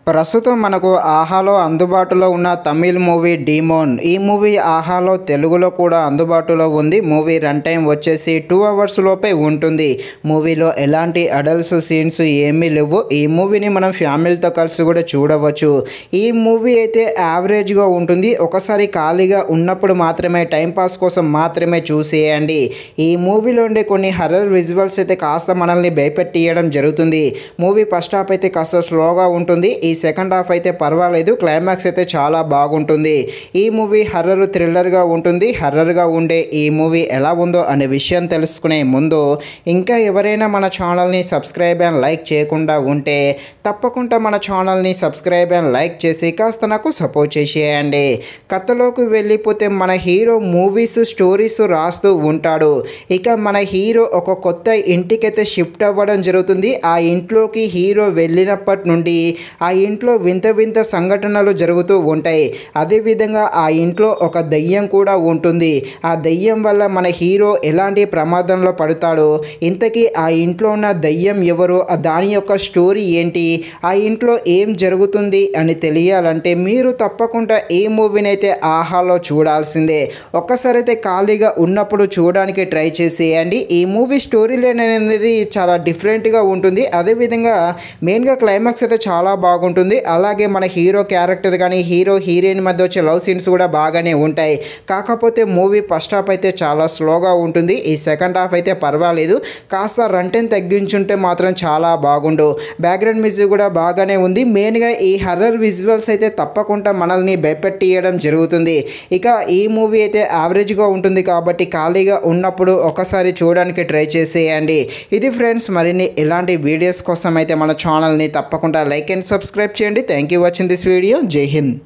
ప్రస్తుతం మనకు ఆహాలో అందుబాటులో ఉన్న తమిళ్ మూవీ డీమోన్. ఈ మూవీ ఆహాలో తెలుగులో కూడా అందుబాటులో ఉంది. మూవీ రన్ టైం వచ్చేసి 2 అవర్స్ లోపే ఉంటుంది. మూవీలో ఎలాంటి అడల్ట్స్ సీన్స్ ఏమీ లేవు. ఈ మూవీని మనం ఫ్యామిలీతో కలిసి కూడా చూడవచ్చు. ఈ మూవీ అయితే యావరేజ్గా ఉంటుంది. ఒకసారి ఖాళీగా ఉన్నప్పుడు మాత్రమే టైంపాస్ కోసం మాత్రమే చూసేయండి. ఈ మూవీలో ఉండే కొన్ని హర్రర్ విజువల్స్ అయితే కాస్త మనల్ని భయపెట్టియడం జరుగుతుంది. మూవీ ఫస్ట్ హాఫ్ అయితే కాస్త స్లోగా ఉంటుంది. ఈ సెకండ్ హాఫ్ అయితే పర్వాలేదు. క్లైమాక్స్ అయితే చాలా బాగుంటుంది. ఈ మూవీ హర్రర్ థ్రిల్లర్గా ఉంటుంది. హర్రర్గా ఉండే ఈ మూవీ ఎలా ఉందో అనే విషయం తెలుసుకునే ముందు ఇంకా ఎవరైనా మన ఛానల్ని సబ్స్క్రైబ్ అండ్ లైక్ చేయకుండా ఉంటే తప్పకుండా మన ఛానల్ని సబ్స్క్రైబ్ అండ్ లైక్ చేసి కాస్త నాకు సపోర్ట్ చేసేయండి. కథలోకి వెళ్ళిపోతే మన హీరో మూవీస్ స్టోరీస్ రాస్తూ ఉంటాడు. ఇక మన హీరో ఒక కొత్త ఇంటికైతే షిఫ్ట్ అవ్వడం జరుగుతుంది. ఆ ఇంట్లోకి హీరో వెళ్ళినప్పటి నుండి ఆ ఇంట్లో వింత వింత సంఘటనలు జరుగుతూ ఉంటాయి. అదేవిధంగా ఆ ఇంట్లో ఒక దయ్యం కూడా ఉంటుంది. ఆ దయ్యం వల్ల మన హీరో ఎలాంటి ప్రమాదంలో పడతాడో, ఇంతకీ ఆ ఇంట్లో ఉన్న దయ్యం ఎవరు, దాని యొక్క స్టోరీ ఏంటి, ఆ ఇంట్లో ఏం జరుగుతుంది అని తెలియాలంటే మీరు తప్పకుండా ఈ మూవీని అయితే ఆహాలో చూడాల్సిందే. ఒక్కసారి అయితే ఖాళీగా ఉన్నప్పుడు చూడడానికి ట్రై చేసేయండి. ఈ మూవీ స్టోరీ లైన్ అనేది చాలా డిఫరెంట్గా ఉంటుంది. అదేవిధంగా మెయిన్గా క్లైమాక్స్ అయితే చాలా బాగుంటుంది. అలాగే మన హీరో క్యారెక్టర్ కానీ హీరో హీరోయిన్ మధ్య వచ్చే లవ్ సీన్స్ కూడా బాగానే ఉంటాయి. కాకపోతే మూవీ ఫస్ట్ హాఫ్ అయితే చాలా స్లోగా ఉంటుంది. ఈ సెకండ్ హాఫ్ అయితే పర్వాలేదు. కాస్త రన్ టైం తగ్గించుంటే మాత్రం చాలా బాగుండు. బ్యాక్గ్రౌండ్ మ్యూజిక్ కూడా బాగానే ఉంది. మెయిన్గా ఈ హర్రర్ విజువల్స్ అయితే తప్పకుండా మనల్ని భయపెట్టియడం జరుగుతుంది. ఇక ఈ మూవీ అయితే యావరేజ్గా ఉంటుంది కాబట్టి ఖాళీగా ఉన్నప్పుడు ఒకసారి చూడడానికి ట్రై చేసేయండి. ఇది ఫ్రెండ్స్, మరిన్ని ఇలాంటి వీడియోస్ కోసం అయితే మన ఛానల్ని తప్పకుండా లైక్ అండ్ సబ్స్క్రైబ్ చేయండి. Thank you watching this video. జై హింద్.